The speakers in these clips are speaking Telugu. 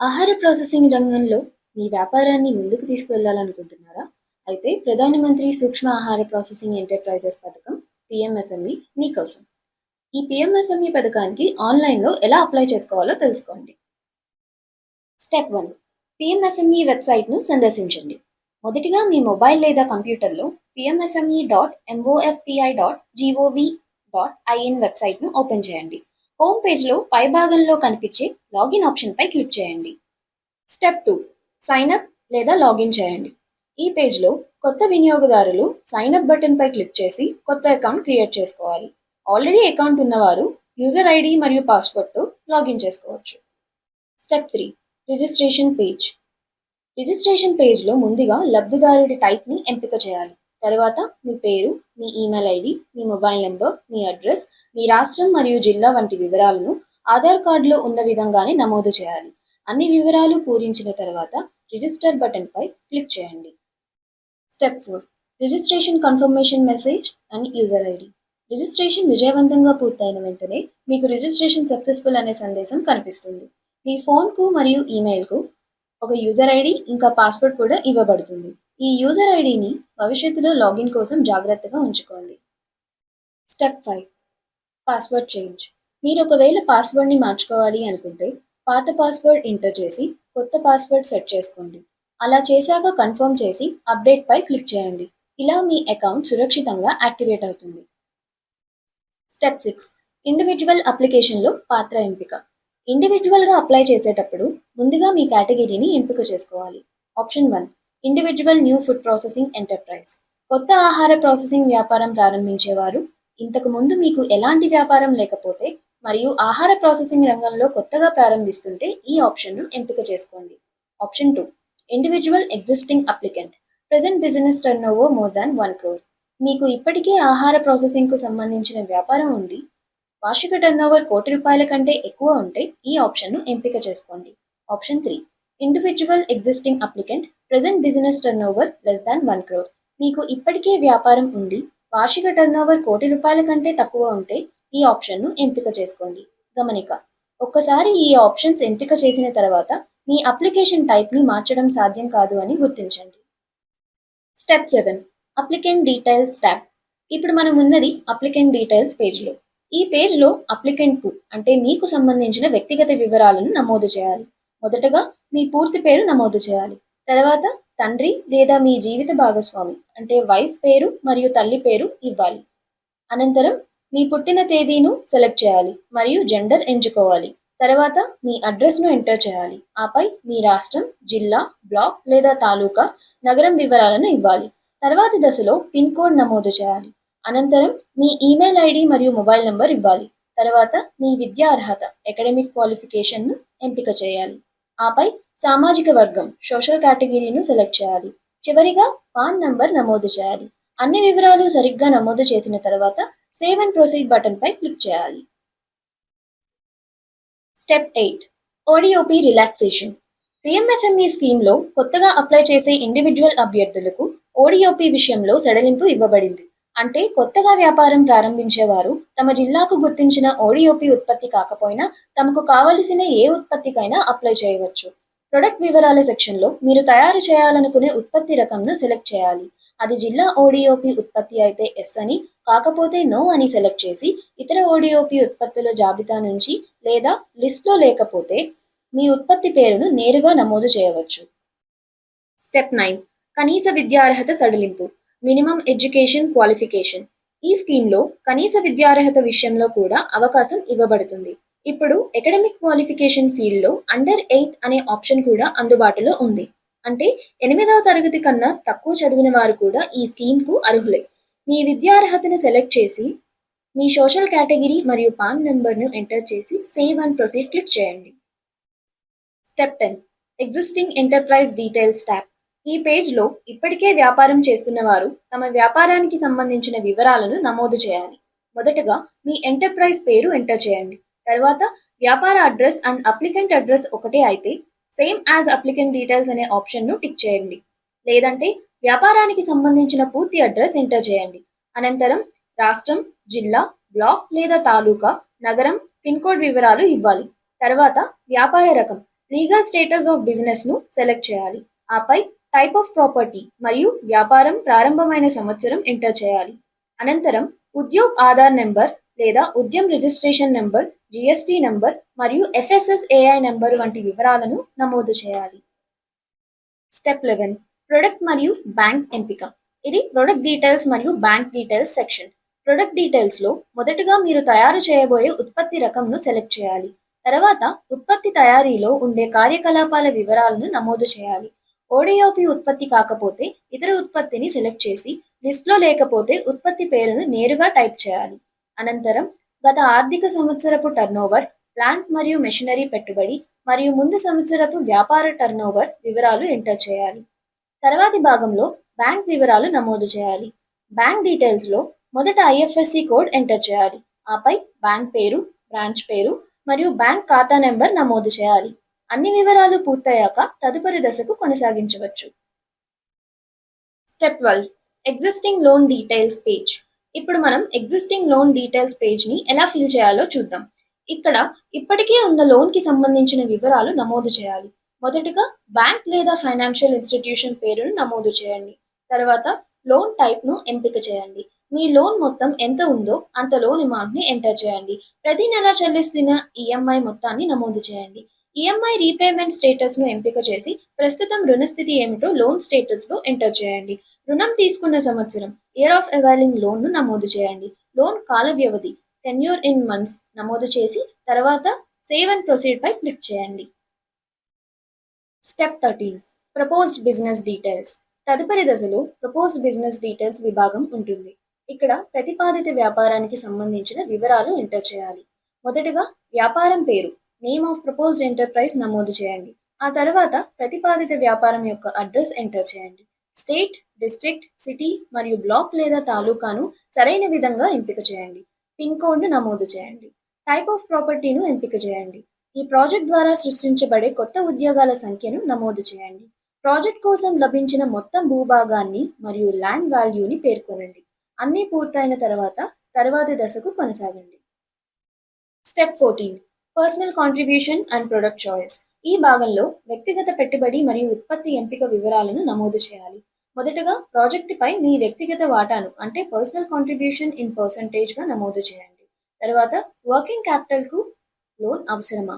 ఆహార ప్రాసెసింగ్ రంగంలో మీ వ్యాపారాన్ని ముందుకు తీసుకువెళ్ళాలనుకుంటున్నారా? అయితే ప్రధానమంత్రి సూక్ష్మ ఆహార ప్రాసెసింగ్ ఎంటర్ప్రైజెస్ పథకం పీఎంఎఫ్ఎంఈ మీకోసం. ఈ పీఎంఎఫ్ఎంఈ పథకానికి ఆన్లైన్లో ఎలా అప్లై చేసుకోవాలో తెలుసుకోండి. స్టెప్ 1. పీఎంఎఫ్ఎంఈ వెబ్సైట్ను సందర్శించండి. మొదటిగా మీ మొబైల్ లేదా కంప్యూటర్లో pmfme.mofi.gov.in వెబ్సైట్ను ఓపెన్ చేయండి. హోమ్ పేజ్లో పై భాగంలో కనిపించే లాగిన్ ఆప్షన్పై క్లిక్ చేయండి. స్టెప్ 2. సైన్ అప్ లేదా లాగిన్ చేయండి. ఈ పేజ్లో కొత్త వినియోగదారులు సైన్ అప్ బటన్పై క్లిక్ చేసి కొత్త అకౌంట్ క్రియేట్ చేసుకోవాలి. ఆల్రెడీ అకౌంట్ ఉన్నవారు యూజర్ ఐడి మరియు పాస్వర్డ్తో లాగిన్ చేసుకోవచ్చు. స్టెప్ 3. Registration page. రిజిస్ట్రేషన్ పేజ్లో ముందుగా లబ్ధిదారుడి టైప్ని ఎంపిక చేయాలి. తర్వాత మీ పేరు, మీ ఈమెయిల్ ఐడి, మీ మొబైల్ నెంబర్, మీ అడ్రస్, మీ రాష్ట్రం మరియు జిల్లా వంటి వివరాలను ఆధార్ కార్డులో ఉన్న విధంగానే నమోదు చేయాలి. అన్ని వివరాలు పూరించిన తర్వాత రిజిస్టర్ బటన్పై క్లిక్ చేయండి. Step 4. Registration confirmation message and user ID. Registration విజయవంతంగా పూర్తయిన వెంటనే మీకు రిజిస్ట్రేషన్ సక్సెస్ఫుల్ అనే సందేశం కనిపిస్తుంది. మీ ఫోన్కు మరియు ఈమెయిల్కు ఒక యూజర్ ఐడి ఇంకా పాస్వర్డ్ కూడా ఇవ్వబడుతుంది. ఈ యూజర్ ఐడిని భవిష్యత్తులో లాగిన్ కోసం జాగ్రత్తగా ఉంచుకోండి. స్టెప్ 5. Password change. మీరు ఒకవేళ పాస్వర్డ్ని మార్చుకోవాలి అనుకుంటే పాత పాస్వర్డ్ ఎంటర్ చేసి కొత్త పాస్వర్డ్ సెట్ చేసుకోండి. అలా చేశాక కన్ఫర్మ్ చేసి అప్డేట్ పై క్లిక్ చేయండి. ఇలా మీ అకౌంట్ సురక్షితంగా యాక్టివేట్ అవుతుంది. స్టెప్ 6. ఇండివిజువల్ అప్లికేషన్లో పాత్ర ఎంపిక. ఇండివిజువల్గా అప్లై చేసేటప్పుడు ముందుగా మీ కేటగిరీని ఎంపిక చేసుకోవాలి. Option 1. Individual new food processing enterprise. కొత్త ఆహార ప్రాసెసింగ్ వ్యాపారం ప్రారంభించేవారు. ఇంతకు ముందు మీకు ఎలాంటి వ్యాపారం లేకపోతే మరియు ఆహార ప్రాసెసింగ్ రంగంలో కొత్తగా ప్రారంభిస్తుంటే ఈ ఆప్షన్ను ఎంపిక చేసుకోండి. Option 2. Individual existing applicant. Present business turn over more than 1 crore. మీకు ఇప్పటికే ఆహార ప్రాసెసింగ్కు సంబంధించిన వ్యాపారం ఉండి వార్షిక టర్నోవర్ ₹1,00,00,000 కంటే ఎక్కువ ఉంటే ఈ ఆప్షన్ను ఎంపిక చేసుకోండి. Option 3. Individual existing applicant present business turnover less than 1 crore. మీకు ఇప్పటికే వ్యాపారం ఉండి వార్షిక టర్నోవర్ ₹1,00,00,000 కంటే తక్కువ ఉంటే ఈ ఆప్షన్ను ఎంపిక చేసుకోండి. గమనిక: ఒక్కసారి ఈ ఆప్షన్స్ ఎంపిక చేసిన తర్వాత మీ అప్లికేషన్ టైప్ని మార్చడం సాధ్యం కాదు అని గుర్తించండి. స్టెప్ 7. Applicant details tab. ఇప్పుడు మనం ఉన్నది అప్లికెంట్ డీటెయిల్స్ పేజ్లో. ఈ పేజ్లో అప్లికెంట్కు అంటే మీకు సంబంధించిన వ్యక్తిగత వివరాలను నమోదు చేయాలి. మొదటగా మీ పూర్తి పేరు నమోదు చేయాలి. తర్వాత తండ్రి లేదా మీ జీవిత భాగస్వామి అంటే వైఫ్ పేరు మరియు తల్లి పేరు ఇవ్వాలి. అనంతరం మీ పుట్టిన తేదీను సెలెక్ట్ చేయాలి మరియు జెండర్ ఎంచుకోవాలి. తర్వాత మీ అడ్రస్ను ఎంటర్ చేయాలి. ఆపై మీ రాష్ట్రం, జిల్లా, బ్లాక్ లేదా తాలూకా, నగరం వివరాలను ఇవ్వాలి. తర్వాతి దశలో పిన్ కోడ్ నమోదు చేయాలి. అనంతరం మీ ఈమెయిల్ ఐడి మరియు మొబైల్ నంబర్ ఇవ్వాలి. తర్వాత మీ విద్యా అర్హత అకాడమిక్ క్వాలిఫికేషన్ను ఎంపిక చేయాలి. ఆపై సామాజిక వర్గం సోషల్ కేటగిరీను సెలెక్ట్ చేయాలి. చివరిగా పాన్ నంబర్ నమోదు చేయాలి. అన్ని వివరాలు సరిగ్గా నమోదు చేసిన తర్వాత సేవ్ అండ్ ప్రొసీడ్ బటన్పై క్లిక్ చేయాలి. స్టెప్ 8. ODOP relaxation. పిఎంఎఫ్ఎంఈ స్కీమ్లో కొత్తగా అప్లై చేసే ఇండివిజువల్ అభ్యర్థులకు ఓడిఓపి విషయంలో సడలింపు ఇవ్వబడింది. అంటే కొత్తగా వ్యాపారం ప్రారంభించేవారు తమ జిల్లాకు గుర్తించిన ఓడిఓపి ఉత్పత్తి కాకపోయినా తమకు కావలసిన ఏ ఉత్పత్తికైనా అప్లై చేయవచ్చు. ప్రొడక్ట్ వివరాల సెక్షన్లో మీరు తయారు చేయాలనుకునే ఉత్పత్తి రకంను సెలెక్ట్ చేయాలి. అది జిల్లా ఓడిఓపి ఉత్పత్తి అయితే ఎస్ అని, కాకపోతే నో అని సెలెక్ట్ చేసి ఇతర ఓడిఓపి ఉత్పత్తుల జాబితా నుంచి లేదా లిస్ట్లో లేకపోతే మీ ఉత్పత్తి పేరును నేరుగా నమోదు చేయవచ్చు. స్టెప్ 9. కనీస విద్యార్హత సడలింపు. Minimum education qualification. ఈ స్కీమ్లో కనీస విద్యార్హత విషయంలో కూడా అవకాశం ఇవ్వబడుతుంది. ఇప్పుడు అకాడమిక్ క్వాలిఫికేషన్ ఫీల్డ్లో అండర్ 8 అనే ఆప్షన్ కూడా అందుబాటులో ఉంది. అంటే 8వ తరగతి కన్నా తక్కువ చదివిన వారు కూడా ఈ స్కీమ్కు అర్హులే. మీ విద్యార్హతను సెలెక్ట్ చేసి మీ సోషల్ కేటగిరీ మరియు పాన్ నెంబర్ను ఎంటర్ చేసి సేవ్ అండ్ ప్రొసీడ్ క్లిక్ చేయండి. Step 10. Existing enterprise details tab. ఈ పేజ్లో ఇప్పటికే వ్యాపారం చేస్తున్న వారు తమ వ్యాపారానికి సంబంధించిన వివరాలను నమోదు చేయాలి. మొదటగా మీ ఎంటర్ప్రైజ్ పేరు ఎంటర్ చేయండి. తర్వాత వ్యాపార అడ్రస్ అండ్ అప్లికెంట్ అడ్రస్ ఒకటే అయితే సేమ్ యాజ్ అప్లికెంట్ డీటెయిల్స్ అనే ఆప్షన్ను టిక్ చేయండి. లేదంటే వ్యాపారానికి సంబంధించిన పూర్తి అడ్రస్ ఎంటర్ చేయండి. అనంతరం రాష్ట్రం, జిల్లా, బ్లాక్ లేదా తాలూకా, నగరం, పిన్ కోడ్ వివరాలు ఇవ్వాలి. తర్వాత వ్యాపార రకం లీగల్ స్టేటస్ ఆఫ్ బిజినెస్ను సెలెక్ట్ చేయాలి. ఆపై టైప్ ఆఫ్ ప్రాపర్టీ మరియు వ్యాపారం ప్రారంభమైన సంవత్సరం ఎంటర్ చేయాలి. అనంతరం ఉద్యోగ్ ఆధార్ నెంబర్ లేదా Udyam registration number, GST number మరియు ఎఫ్ఎస్ఎస్ఏఐ నెంబర్ వంటి వివరాలను నమోదు చేయాలి. స్టెప్ 11, ప్రొడక్ట్ మరియు బ్యాంక్ ఎంపిక. ఇది ప్రొడక్ట్ డీటెయిల్స్ మరియు బ్యాంక్ డీటెయిల్స్ సెక్షన్. ప్రొడక్ట్ డీటెయిల్స్లో మొదటగా మీరు తయారు చేయబోయే ఉత్పత్తి రకంను సెలెక్ట్ చేయాలి. తర్వాత ఉత్పత్తి తయారీలో ఉండే కార్యకలాపాల వివరాలను నమోదు చేయాలి. ఓడిఓపి ఉత్పత్తి కాకపోతే ఇతర ఉత్పత్తిని సెలెక్ట్ చేసి, లిస్ట్లో లేకపోతే ఉత్పత్తి పేరును నేరుగా టైప్ చేయాలి. అనంతరం గత ఆర్థిక సంవత్సరపు టర్నోవర్, ప్లాంట్ మరియు మెషినరీ పెట్టుబడి మరియు ముందు సంవత్సరపు వ్యాపార టర్నోవర్ వివరాలు ఎంటర్ చేయాలి. తర్వాతి భాగంలో బ్యాంక్ వివరాలు నమోదు చేయాలి. బ్యాంక్ డీటెయిల్స్లో మొదట ఐఎఫ్ఎస్సి కోడ్ ఎంటర్ చేయాలి. ఆపై బ్యాంక్ పేరు, బ్రాంచ్ పేరు మరియు బ్యాంక్ ఖాతా నెంబర్ నమోదు చేయాలి. అన్ని వివరాలు పూర్తయ్యాక తదుపరి దశకు కొనసాగించవచ్చు. Step 12, existing loan details page. ఇప్పుడు మనం ఎగ్జిస్టింగ్ లోన్ డీటెయిల్స్ పేజ్ని ఎలా ఫిల్ చేయాలో చూద్దాం. ఇక్కడ ఇప్పటికే ఉన్న లోన్కి సంబంధించిన వివరాలు నమోదు చేయాలి. మొదటగా బ్యాంక్ లేదా ఫైనాన్షియల్ ఇన్స్టిట్యూషన్ పేరును నమోదు చేయండి. తర్వాత లోన్ టైప్ను ఎంపిక చేయండి. మీ లోన్ మొత్తం ఎంత ఉందో అంత లోన్ అమౌంట్ని ఎంటర్ చేయండి. ప్రతి నెల చెల్లిస్తున్న ఈఎంఐ మొత్తాన్ని నమోదు చేయండి. ఈఎంఐ రీపేమెంట్ స్టేటస్ను ఎంపిక చేసి ప్రస్తుతం రుణస్థితి ఏమిటో లోన్ స్టేటస్లో ఎంటర్ చేయండి. రుణం తీసుకున్న సంవత్సరం, ఇయర్ ఆఫ్ అవైలింగ్ లోన్ను నమోదు చేయండి. లోన్ కాల వ్యవధి, టెన్యూర్ ఇన్ మంత్స్ నమోదు చేసి తర్వాత సేవ్ అండ్ ప్రొసీడ్ పై క్లిక్ చేయండి. Step 13, proposed business details. తదుపరి దశలో ప్రపోజ్డ్ బిజినెస్ డీటెయిల్స్ విభాగం ఉంటుంది. ఇక్కడ ప్రతిపాదిత వ్యాపారానికి సంబంధించిన వివరాలు ఎంటర్ చేయాలి. మొదటగా వ్యాపారం పేరు, నేమ్ ఆఫ్ ప్రపోజ్డ్ ఎంటర్ప్రైజ్ నమోదు చేయండి. ఆ తర్వాత ప్రతిపాదిత వ్యాపారం యొక్క అడ్రస్ ఎంటర్ చేయండి. స్టేట్, డిస్ట్రిక్ట్, సిటీ మరియు బ్లాక్ లేదా తాలూకాను సరైన విధంగా ఎంపిక చేయండి. పిన్ కోడ్ను నమోదు చేయండి. టైప్ ఆఫ్ ప్రాపర్టీను ఎంపిక చేయండి. ఈ ప్రాజెక్ట్ ద్వారా సృష్టించబడే కొత్త ఉద్యోగాల సంఖ్యను నమోదు చేయండి. ప్రాజెక్ట్ కోసం లభించిన మొత్తం భూభాగాన్ని మరియు ల్యాండ్ వాల్యూని పేర్కొనండి. అన్నీ పూర్తయిన తర్వాత తర్వాతి దశకు కొనసాగండి. Step 14, personal contribution and product choice. ఈ భాగంలో వ్యక్తిగత పెట్టుబడి మరియు ఉత్పత్తి ఎంపిక వివరాలను నమోదు చేయాలి. మొదటగా ప్రాజెక్టుపై మీ వ్యక్తిగత వాటాను అంటే పర్సనల్ కాంట్రిబ్యూషన్ ఇన్ పర్సంటేజ్గా నమోదు చేయండి. తర్వాత వర్కింగ్ క్యాపిటల్కు లోన్ అవసరమా,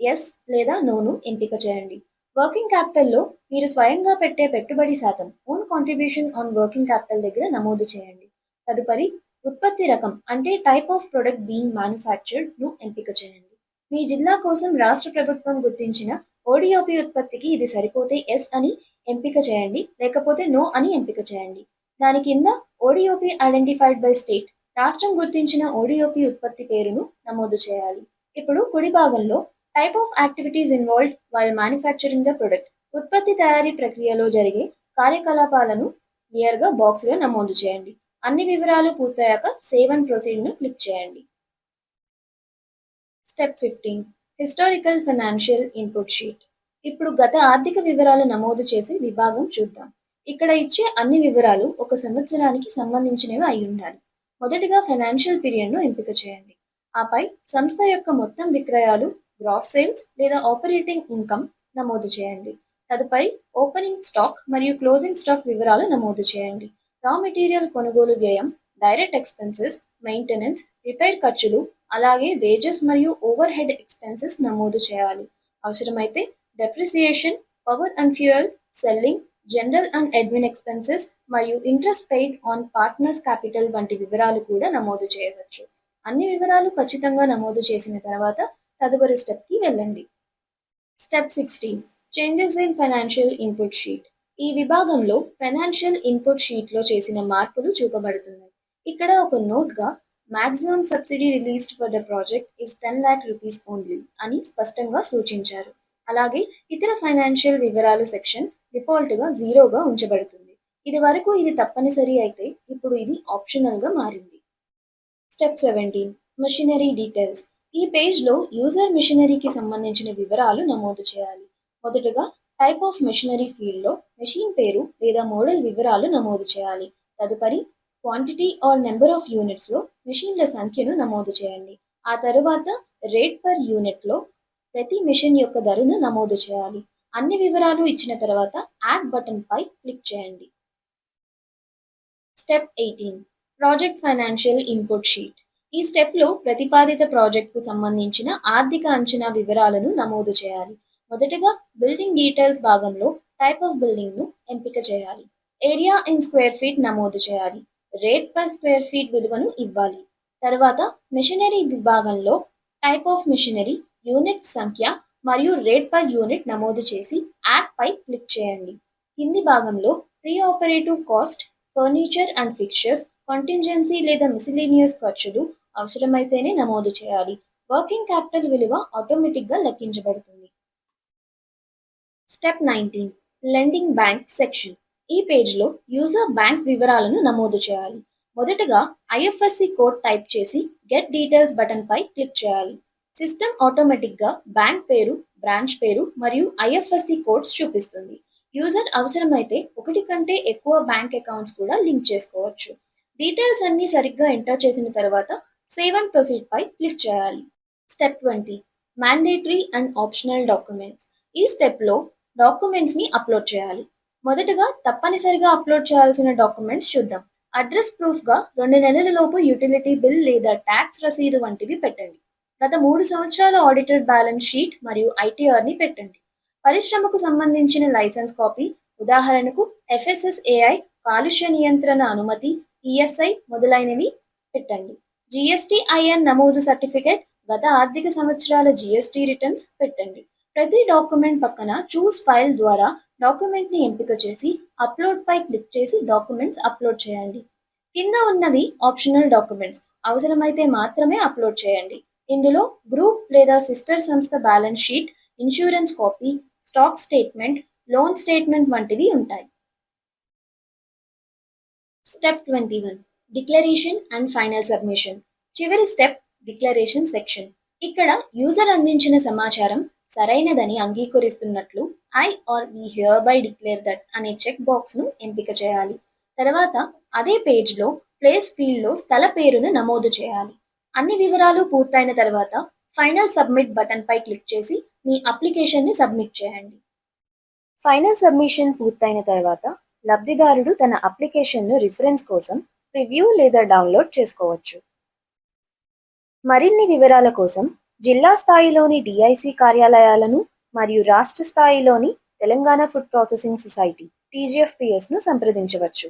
ఎస్ లేదా నోను ఎంపిక చేయండి. వర్కింగ్ క్యాపిటల్లో మీరు స్వయంగా పెట్టే పెట్టుబడి శాతం, own contribution on working capital దగ్గర నమోదు చేయండి. తదుపరి ఉత్పత్తి రకం అంటే టైప్ ఆఫ్ ప్రొడక్ట్ బీయింగ్ మ్యానుఫ్యాక్చర్డ్ను ఎంపిక చేయండి. మీ జిల్లా కోసం రాష్ట్ర ప్రభుత్వం గుర్తించిన ఓడిఓపి ఉత్పత్తికి ఇది సరిపోతే ఎస్ అని ఎంపిక చేయండి, లేకపోతే నో అని ఎంపిక చేయండి. దాని కింద ఓడిఓపి ఐడెంటిఫైడ్ బై స్టేట్, రాష్ట్రం గుర్తించిన ఓడిఓపి ఉత్పత్తి పేరును నమోదు చేయాలి. ఇప్పుడు కుడి భాగంలో type of activities involved while manufacturing the product, ఉత్పత్తి తయారీ ప్రక్రియలో జరిగే కార్యకలాపాలను క్లియర్గా బాక్స్లో నమోదు చేయండి. అన్ని వివరాలు పూర్తయ్యాక సేవ్ అండ్ ప్రొసీడ్ను క్లిక్ చేయండి. Step 15, historical financial input sheet. ఇప్పుడు గత ఆర్థిక వివరాలు నమోదు చేసే విభాగం చూద్దాం. ఇక్కడ ఇచ్చే అన్ని వివరాలు ఒక సంవత్సరానికి సంబంధించినవి అయి ఉండాలి. మొదటిగా ఫైనాన్షియల్ పీరియడ్ను ఎంపిక చేయండి. ఆపై సంస్థ యొక్క మొత్తం విక్రయాలు, గ్రాస్ సేల్స్ లేదా ఆపరేటింగ్ ఇన్కమ్ నమోదు చేయండి. తదుపరి ఓపెనింగ్ స్టాక్ మరియు క్లోజింగ్ స్టాక్ వివరాలు నమోదు చేయండి. రా మెటీరియల్ కొనుగోలు వ్యయం, డైరెక్ట్ ఎక్స్పెన్సెస్, మెయింటెనెన్స్, రిపేర్ ఖర్చులు, అలాగే వేజెస్ మరియు ఓవర్ హెడ్ ఎక్స్పెన్సెస్ నమోదు చేయాలి. అవసరమైతే depreciation, power and fuel, selling, general and admin expenses మరియు interest paid on partners capital వంటి వివరాలు కూడా నమోదు చేయవచ్చు. అన్ని వివరాలు ఖచ్చితంగా నమోదు చేసిన తర్వాత తదుపరి స్టెప్కి వెళ్ళండి. Step 16, changes in financial input sheet. ఈ విభాగంలో ఫైనాన్షియల్ ఇన్పుట్ షీట్లో చేసిన మార్పులు చూపబడుతున్నాయి. ఇక్కడ ఒక నోట్గా maximum subsidy released for the project is 10 lakh rupees only అని స్పష్టంగా సూచించారు. అలాగే ఇతర ఫైనాన్షియల్ వివరాలు సెక్షన్ డిఫాల్ట్గా 0గా ఉంచబడుతుంది. ఇది వరకు ఇది తప్పనిసరి అయితే ఇప్పుడు ఇది ఆప్షనల్గా మారింది. Step 17, machinery details. ఈ పేజ్లో యూజర్ మెషినరీకి సంబంధించిన వివరాలు నమోదు చేయాలి. మొదటగా టైప్ ఆఫ్ మెషినరీ ఫీల్డ్లో మెషిన్ పేరు లేదా మోడల్ వివరాలు నమోదు చేయాలి. తదుపరి క్వాంటిటీ ఆర్ నెంబర్ ఆఫ్ యూనిట్స్లో మెషిన్ల సంఖ్యను నమోదు చేయండి. ఆ తరువాత రేట్ పర్ యూనిట్లో ప్రతి మెషిన్ యొక్క ధరను నమోదు చేయాలి. అన్ని వివరాలు ఇచ్చిన తర్వాత యాడ్ బటన్ పై క్లిక్ చేయండి. Step 18 project financial input sheet. ఈ స్టెప్లో ప్రతిపాదిత ప్రాజెక్టుకు సంబంధించిన ఆర్థిక అంచనా వివరాలను నమోదు చేయాలి. మొదటగా బిల్డింగ్ డీటెయిల్స్ భాగంలో టైప్ ఆఫ్ బిల్డింగ్ను ఎంపిక చేయాలి. ఏరియా ఇన్ స్క్వేర్ ఫీట్ నమోదు చేయాలి. రేట్ పర్ స్క్వేర్ ఫీట్ విలువను ఇవ్వాలి. తర్వాత మెషినరీ విభాగంలో టైప్ ఆఫ్ మెషినరీ, యూనిట్ సంఖ్య మరియు రేట్ పర్ యూనిట్ నమోదు చేసి యాడ్ పై క్లిక్ చేయండి. కింది భాగంలో pre operative cost, furniture and fixtures, contingency లేదా మిసిలేనియస్ ఖర్చులు అవసరమైతేనే నమోదు చేయాలి. వర్కింగ్ క్యాపిటల్ విలువ ఆటోమేటిక్గా లెక్కించబడుతుంది. Step 19 lending bank section. ఈ పేజ్లో యూజర్ బ్యాంక్ వివరాలను నమోదు చేయాలి. మొదటగా ఐఎఫ్ఎస్సి కోడ్ టైప్ చేసి గెట్ డీటెయిల్స్ బటన్ పై క్లిక్ చేయాలి. సిస్టమ్ ఆటోమేటిక్గా బ్యాంక్ పేరు, బ్రాంచ్ పేరు మరియు ఐఎఫ్ఎస్సి కోడ్స్ చూపిస్తుంది. యూజర్ అవసరమైతే ఒకటి కంటే ఎక్కువ బ్యాంక్ అకౌంట్స్ కూడా లింక్ చేసుకోవచ్చు. డీటెయిల్స్ అన్నీ సరిగ్గా ఎంటర్ చేసిన తర్వాత సేవ్ అండ్ ప్రొసీడ్ పై క్లిక్ చేయాలి. Step 20 mandatory and optional documents. ఈ స్టెప్లో డాక్యుమెంట్స్ని అప్లోడ్ చేయాలి. మొదటగా తప్పనిసరిగా అప్లోడ్ చేయాల్సిన డాక్యుమెంట్స్ చూద్దాం. అడ్రస్ ప్రూఫ్గా 2 నెలల లోపు యూటిలిటీ బిల్ లేదా ట్యాక్స్ రసీదు వంటివి పెట్టండి. గత 3 సంవత్సరాల ఆడిటెడ్ బ్యాలెన్స్ షీట్ మరియు ఐటీఆర్ని పెట్టండి. పరిశ్రమకు సంబంధించిన లైసెన్స్ కాపీ, ఉదాహరణకు ఎఫ్ఎస్ఎస్ఏఐ, కాలుష్య నియంత్రణ అనుమతి, ఈఎస్ఐ మొదలైనవి పెట్టండి. జిఎస్టిఐఎన్ నమోదు సర్టిఫికేట్, గత ఆర్థిక సంవత్సరాల జిఎస్టి రిటర్న్స్ పెట్టండి. ప్రతి డాక్యుమెంట్ పక్కన చూస్ ఫైల్ ద్వారా డాక్యుమెంట్ని ఎంపిక చేసి అప్లోడ్ పై క్లిక్ చేసి డాక్యుమెంట్స్ అప్లోడ్ చేయండి. కింద ఉన్నవి ఆప్షనల్ డాక్యుమెంట్స్, అవసరమైతే మాత్రమే అప్లోడ్ చేయండి. ఇందులో గ్రూప్ లేదా సిస్టర్ సంస్థ balance sheet, insurance copy, stock statement, loan statement వంటివి ఉంటాయి. Step 21 declaration and final submission. చివరి స్టెప్ డిక్లరేషన్ సెక్షన్. ఇక్కడ యూజర్ అందించిన సమాచారం సరైనదని అంగీకరిస్తున్నట్లు I or we hereby declare that అనే చెక్ బాక్స్ను ఎంపిక చేయాలి. తర్వాత అదే పేజ్లో ప్లేస్ ఫీల్డ్లో స్థల పేరును నమోదు చేయాలి. అన్ని వివరాలు పూర్తయిన తర్వాత ఫైనల్ సబ్మిట్ బటన్ పై క్లిక్ చేసి మీ అప్లికేషన్ని సబ్మిట్ చేయండి. ఫైనల్ సబ్మిషన్ పూర్తయిన తర్వాత లబ్ధిదారుడు తన అప్లికేషన్ను రిఫరెన్స్ కోసం ప్రివ్యూ లేదా డౌన్లోడ్ చేసుకోవచ్చు. మరిన్ని వివరాల కోసం జిల్లా స్థాయిలోని డిఐసి కార్యాలయాలను మరియు రాష్ట్ర స్థాయిలోని తెలంగాణ ఫుడ్ ప్రాసెసింగ్ సొసైటీ TGFPSను సంప్రదించవచ్చు.